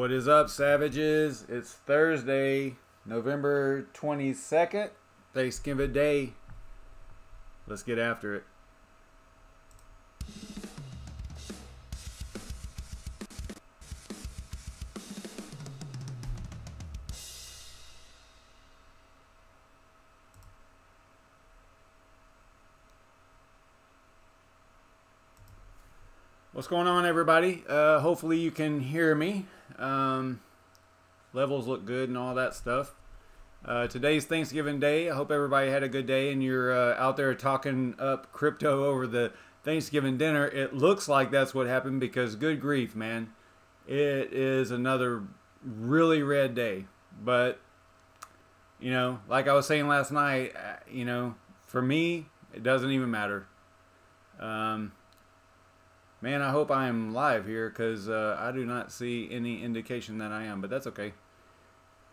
What is up, savages? It's Thursday, November 22nd, Thanksgiving Day. Let's get after it. What's going on, everybody? Hopefully you can hear me. Levels look good and all that stuff. Today's Thanksgiving Day. I hope everybody had a good day and you're out there talking up crypto over the Thanksgiving dinner. It looks like that's what happened because good grief, man. It is another really red day. But, you know, like I was saying last night, you know, for me, it doesn't even matter. Man, I hope I am live here because I do not see any indication that I am, but that's okay.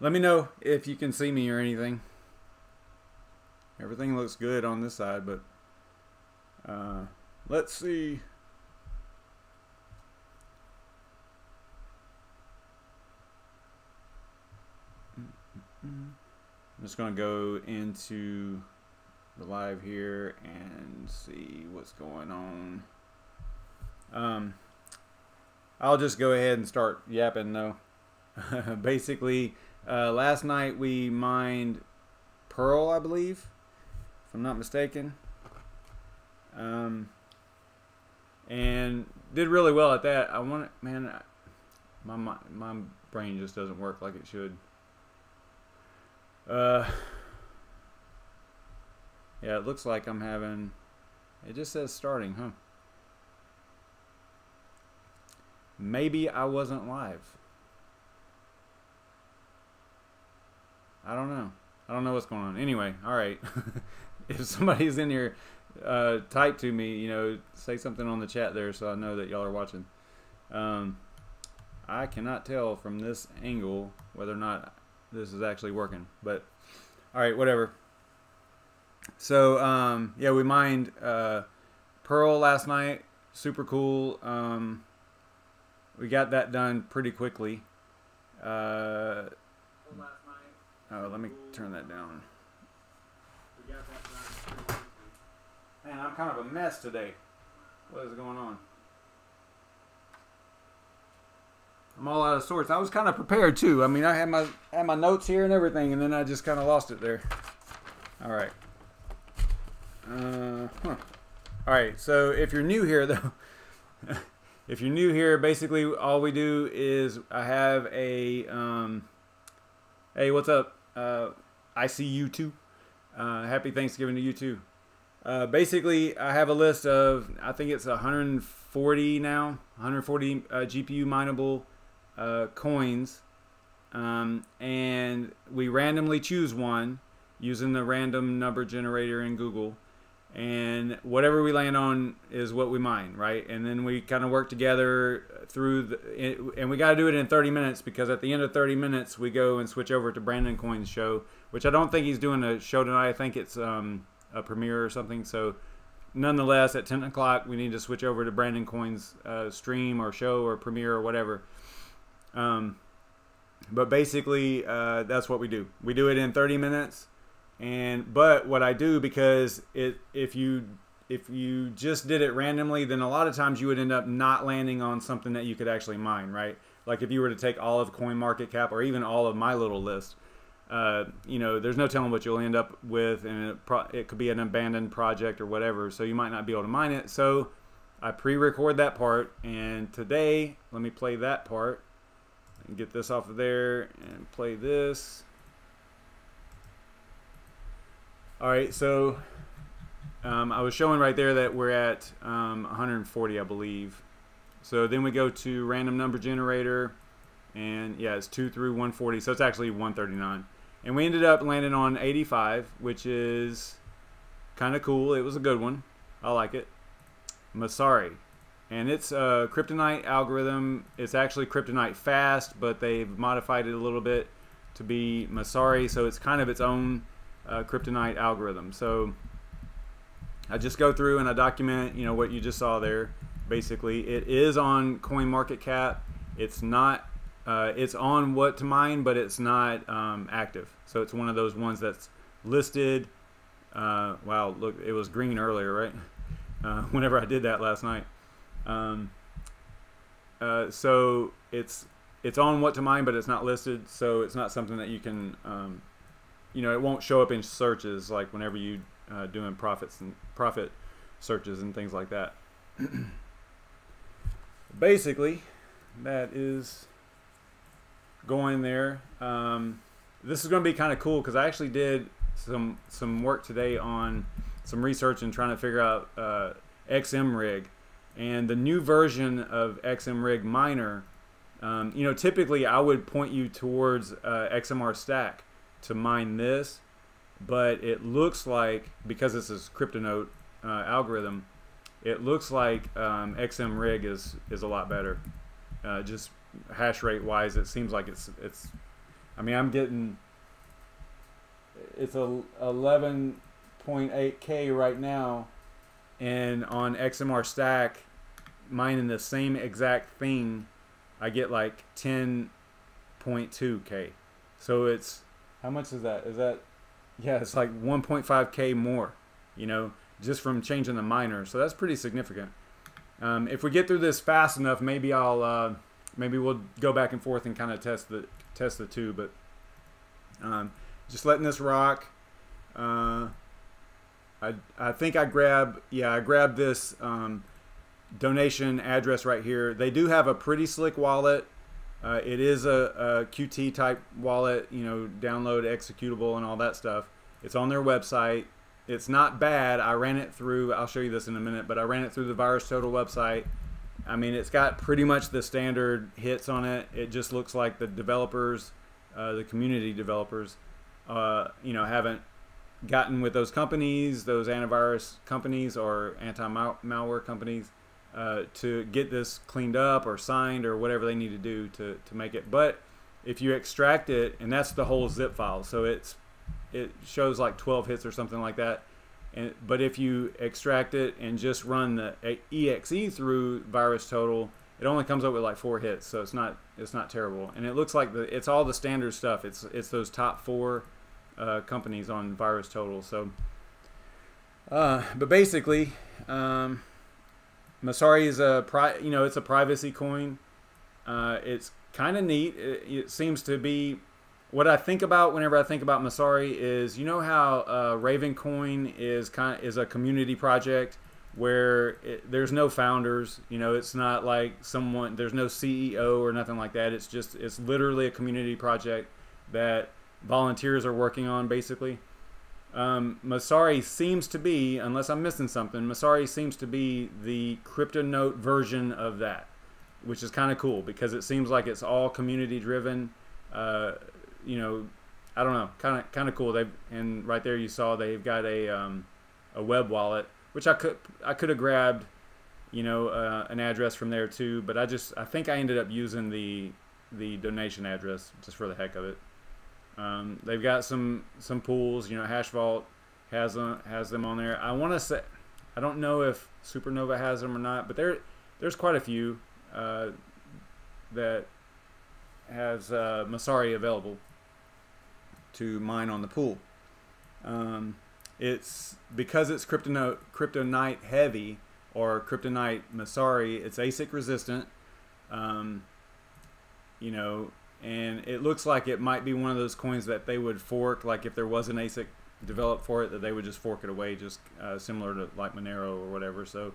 Let me know if you can see me or anything. Everything looks good on this side, but let's see. I'm just going to go into the live here and see what's going on. I'll just go ahead and start yapping though. Basically, last night we mined Pearl, I believe, if I'm not mistaken, and did really well at that. I want, man, my brain just doesn't work like it should. Yeah, it looks like I'm having. It just says starting, huh? Maybe I wasn't live. I don't know. I don't know what's going on. Anyway, all right. If somebody's in here, type to me, you know, say something on the chat there so I know that y'all are watching. I cannot tell from this angle whether or not this is actually working. But, all right, whatever. So, yeah, we mined Pearl last night. Super cool. We got that done pretty quickly. Oh, let me turn that down. We got that done pretty quickly. Man, I'm kind of a mess today. What is going on? I'm all out of sorts. I was kind of prepared too. I mean, I had my notes here and everything, and then I just kind of lost it there. All right. All right. So if you're new here, though. If you're new here, basically all we do is I have a, hey, what's up? I see you too. Happy Thanksgiving to you too. Basically, I have a list of, I think it's 140 now, 140 GPU mineable coins. And we randomly choose one using the random number generator in Google. And whatever we land on is what we mine, right? And then we kind of work together through and we got to do it in 30 minutes because at the end of 30 minutes we go and switch over to BrandonCoin's show, which I don't think he's doing a show tonight. I think it's a premiere or something. So nonetheless, at 10 o'clock we need to switch over to BrandonCoin's stream or show or premiere or whatever. But basically that's what we do. We do it in 30 minutes. But what I do, because if you just did it randomly, then a lot of times you would end up not landing on something that you could actually mine, right? Like if you were to take all of CoinMarketCap or even all of my little list, you know, there's no telling what you'll end up with, and it could be an abandoned project or whatever, so you might not be able to mine it. So I pre-record that part, and today, let me play that part and get this off of there and play this. All right, so I was showing right there that we're at 140, I believe. So then we go to random number generator, and yeah, it's 2 through 140, so it's actually 139. And we ended up landing on 85, which is kind of cool. It was a good one. I like it. Masari. And it's a CryptoNight algorithm. It's actually CryptoNight-Fast, but they've modified it a little bit to be Masari, so it's kind of its own CryptoNight algorithm. So I just go through and I document, you know, what you just saw there. Basically, it is on CoinMarketCap. It's not it's on what to mine, but it's not active. So it's one of those ones that's listed. Wow, look, it was green earlier, right? Whenever I did that last night. So it's on what to mine, but it's not listed. So it's not something that you can, you know, it won't show up in searches like whenever you doing profit searches and things like that. Basically, that is going there. This is going to be kind of cool because I actually did some work today on some research and trying to figure out XMRIG and the new version of XMRIG miner. You know, typically I would point you towards XMR stack to mine this, but it looks like, because this is CryptoNote algorithm, it looks like XMRIG is a lot better. Just hash rate wise, it seems like it's I mean, I'm getting, it's a 11.8K right now, and on XMR stack mining the same exact thing I get like 10.2K. So it's, how much is that? Is that, yeah, it's like 1.5K more, you know, just from changing the miner. So that's pretty significant. If we get through this fast enough, maybe I'll maybe we'll go back and forth and kind of test the two, but just letting this rock. I think I grabbed this donation address right here. They do have a pretty slick wallet. It is a QT type wallet, you know, download executable and all that stuff. It's on their website. It's not bad. I ran it through, I'll show you this in a minute, but I ran it through the VirusTotal website. I mean, it's got pretty much the standard hits on it. It just looks like the developers, the community developers, you know, haven't gotten with those companies, those antivirus companies or anti-malware companies, to get this cleaned up or signed or whatever they need to do to make it. But if you extract it, and that's the whole zip file, so it shows like 12 hits or something like that. But if you extract it and just run the exe through VirusTotal, it only comes up with like 4 hits, so it's not terrible. And it looks like it's all the standard stuff. It's those top 4 companies on VirusTotal. So, but basically, Masari is it's a privacy coin. It's kind of neat. It seems to be, what I think about whenever I think about Masari is, you know how RandomCoin is a community project where there's no founders. You know, it's not like there's no CEO or nothing like that. It's literally a community project that volunteers are working on, basically. Masari seems to be, unless I'm missing something, Masari seems to be the CryptoNote version of that, which is kind of cool because it seems like it's all community driven. You know, I don't know, kind of cool. And right there you saw they've got a web wallet, which I could have grabbed, you know, an address from there too, but I think I ended up using the donation address just for the heck of it. They've got some pools, you know, HashVault has them on there. I want to say, I don't know if Supernova has them or not, but there's quite a few that has Masari available to mine on the pool. It's because it's cryptonight-heavy or kryptonite Masari. It's ASIC resistant, you know, and it looks like it might be one of those coins that they would fork, like if there was an ASIC developed for it, that they would just fork it away, just similar to like Monero or whatever. So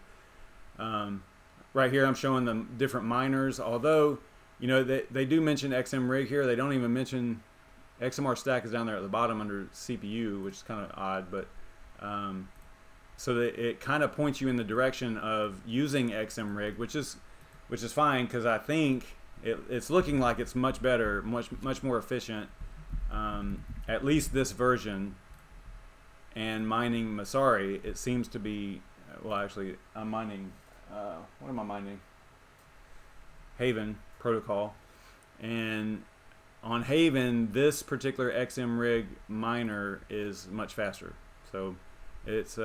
right here I'm showing them different miners, although, you know, they do mention XMRIG here. They don't even mention XMR stack is down there at the bottom under CPU, which is kind of odd, but so that it kind of points you in the direction of using XMRIG, which is fine, because I think it's looking like it's much better, much more efficient, at least this version. And mining Masari, it seems to be, well, actually I'm mining, what am I mining? Haven protocol. And on Haven, this particular XMRIG miner is much faster. So it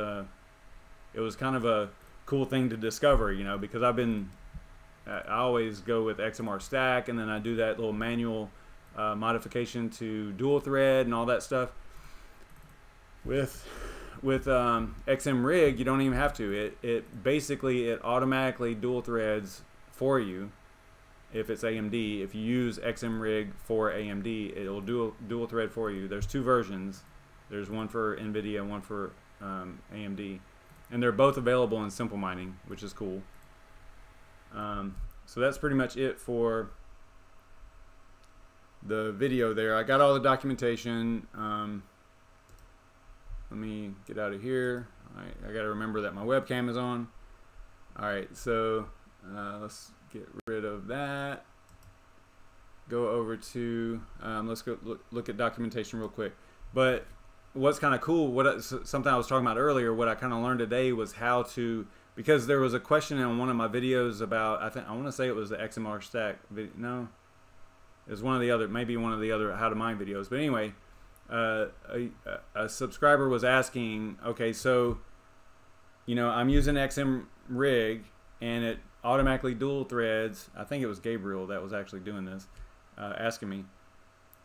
was kind of a cool thing to discover, you know, because I've been I always go with XMR stack, and then I do that little manual modification to dual thread and all that stuff. With XMRIG, you don't even have to. It basically automatically dual threads for you. If it's AMD, if you use XMRIG for AMD, it'll dual thread for you. There's two versions. There's one for NVIDIA and one for AMD, and they're both available in Simple Mining, which is cool. So that's pretty much it for the video there. I got all the documentation. Let me get out of here. All right, I got to remember that my webcam is on. All right, so let's get rid of that. Go over to let's go look at documentation real quick. But what's kind of cool, something I was talking about earlier, what I kind of learned today was how to, because there was a question in one of my videos about, I want to say it was the XMR stack video. No, it was one of the other, maybe one of the other how to mine videos. But anyway, a subscriber was asking, okay, so I'm using XMRIG and it automatically dual threads. I think it was Gabriel that was actually doing this, asking me.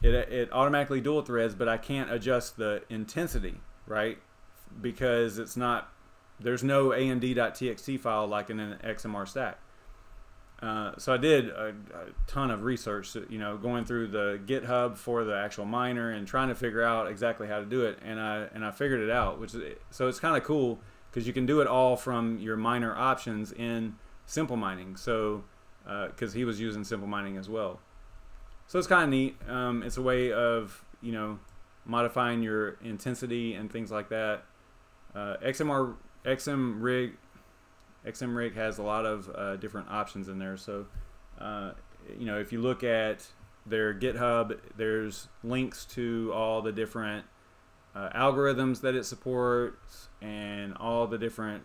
It automatically dual threads, but I can't adjust the intensity, right? Because it's not, there's no amd.txt file like in an XMR stack. So I did a ton of research, going through the GitHub for the actual miner and trying to figure out exactly how to do it, and I figured it out. So it's kind of cool because you can do it all from your miner options in Simple Mining. So because he was using Simple Mining as well. So it's kind of neat. It's a way of, modifying your intensity and things like that. XMRIG has a lot of different options in there. So, if you look at their GitHub, there's links to all the different algorithms that it supports and all the different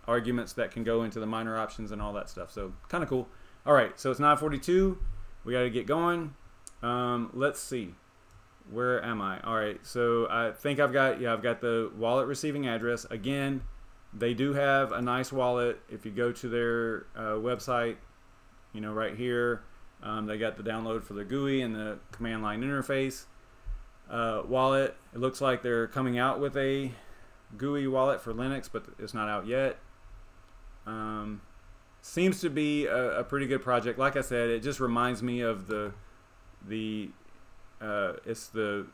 arguments that can go into the miner options and all that stuff. So kind of cool. All right, so it's 9:42. We got to get going. Let's see. Where am I? All right, so I think I've got the wallet receiving address. Again, they do have a nice wallet. If you go to their website, right here, they got the download for the GUI and the command line interface wallet. It looks like they're coming out with a GUI wallet for Linux, but it's not out yet. Seems to be a pretty good project. Like I said, it just reminds me of it's the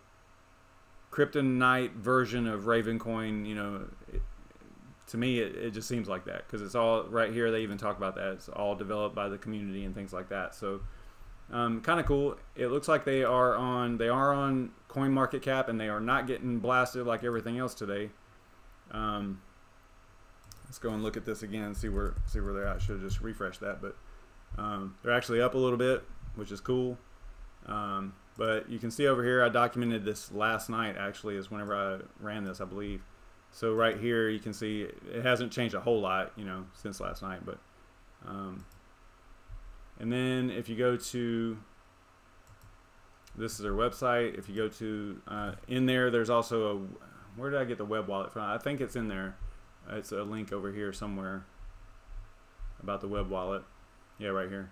CryptoNight version of RandomCoin. To me, it just seems like that because it's all right here. They even talk about that. It's all developed by the community and things like that. So kind of cool. It looks like they are on CoinMarketCap, and they are not getting blasted like everything else today. Let's go and look at this again and see where they're at. I should have just refreshed that, but they're actually up a little bit, which is cool. But you can see over here, I documented this last night. Actually, is whenever I ran this, I believe. So right here, you can see it hasn't changed a whole lot, since last night. But and then if you go to, this is their website. If you go to in there, there's also where did I get the web wallet from? I think it's in there. It's a link over here somewhere about the web wallet. Yeah, right here.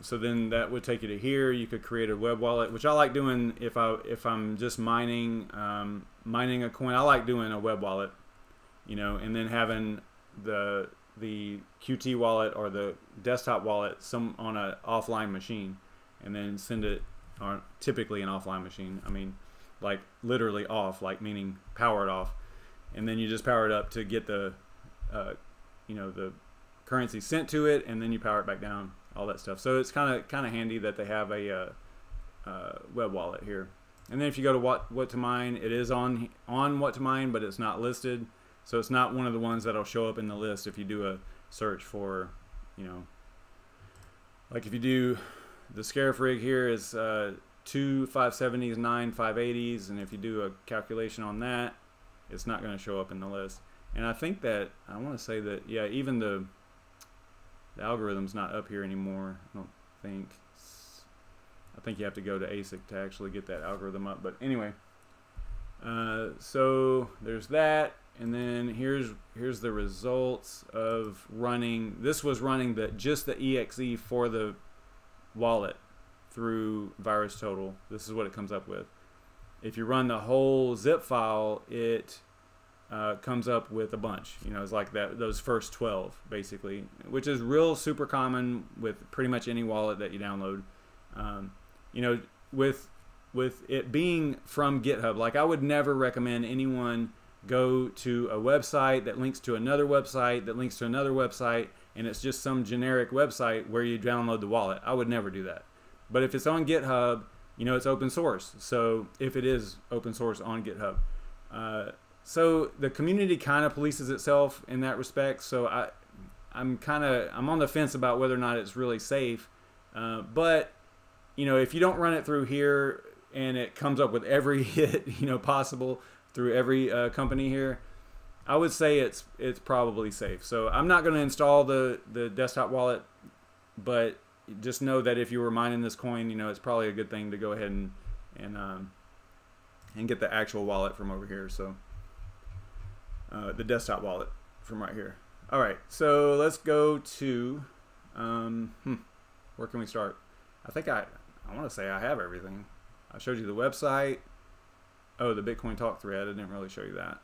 So then that would take you to here. You could create a web wallet, which I like doing if I'm just mining a coin. I like doing a web wallet, and then having the Qt wallet or the desktop wallet on an offline machine, and then send it on typically an offline machine. I mean, like literally off, like meaning powered off. And then you just power it up to get the the currency sent to it, and then you power it back down, all that stuff. So it's kind of handy that they have a web wallet here. And then if you go to what to mine, it is on what to mine, but it's not listed, so it's not one of the ones that'll show up in the list if you do a search for, like if you do the Scarif rig here is 2 570s, 9 580s, and if you do a calculation on that, it's not going to show up in the list. And I think that, I want to say that, yeah, even the algorithm's not up here anymore. I don't think. I think you have to go to ASIC to actually get that algorithm up. But anyway, so there's that. and then here's the results of running. This was running just the exe for the wallet through VirusTotal. This is what it comes up with. If you run the whole zip file, it comes up with a bunch. You know, it's like those first 12 basically, which is real super common with pretty much any wallet that you download. You know, with it being from GitHub, like I would never recommend anyone go to a website that links to another website that links to another website, and it's just some generic website where you download the wallet. I would never do that. But if it's on GitHub, you know, it's open source. So if it is open source on GitHub, so the community kind of polices itself in that respect. So I'm on the fence about whether or not it's really safe. But you know, if you don't run it through here and it comes up with every hit, you know, possible through every company here, I would say it's probably safe. So I'm not going to install the desktop wallet, but just know that if you were mining this coin, you know, it's probably a good thing to go ahead and get the actual wallet from over here. So the desktop wallet from right here. All right, so let's go to where can we start? I think I want to say I have everything. I showed you the website. Oh, the Bitcoin talk thread. I didn't really show you that.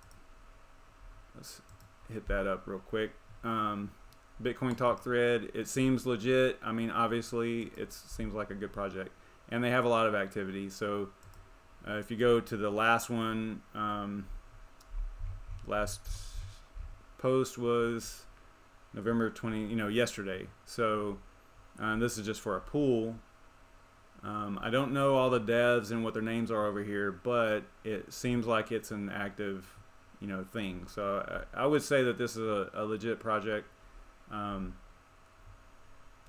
Let's hit that up real quick. Bitcoin talk thread. It seems legit. I mean, obviously, it seems like a good project, and they have a lot of activity. So, if you go to the last one, last post was November 20. You know, yesterday. So, this is just for a pool. I don't know all the devs and what their names are over here, but it seems like it's an active, you know, thing. So I would say that this is a legit project. Worth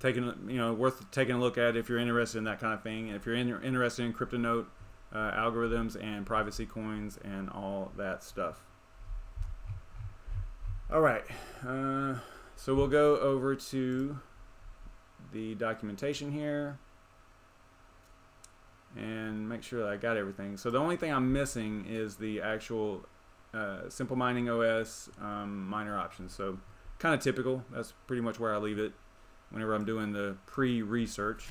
taking a look at if you're interested in that kind of thing. If you're interested in CryptoNote algorithms and privacy coins and all that stuff. All right, so we'll go over to the documentation here and make sure that I got everything. So the only thing I'm missing is the actual Simple Mining OS miner options. So kind of typical. That's pretty much where I leave it whenever I'm doing the pre-research.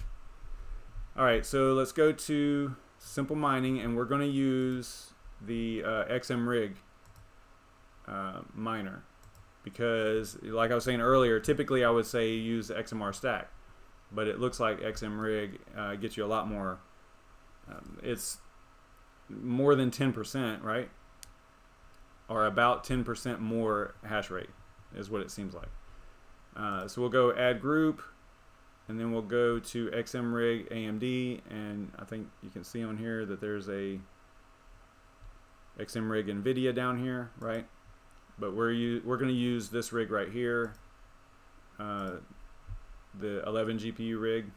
All right, so let's go to Simple Mining, and we're going to use the XMRIG miner, because like I was saying earlier, typically I would say use the XMR stack, but it looks like XMRIG gets you a lot more. It's more than 10%, right? Or about 10% more hash rate is what it seems like. So we'll go add group, and then we'll go to XMRIG AMD, and I think you can see on here that there's a XMRIG NVIDIA down here, right? But we're going to use this rig right here, the 11 GPU rig.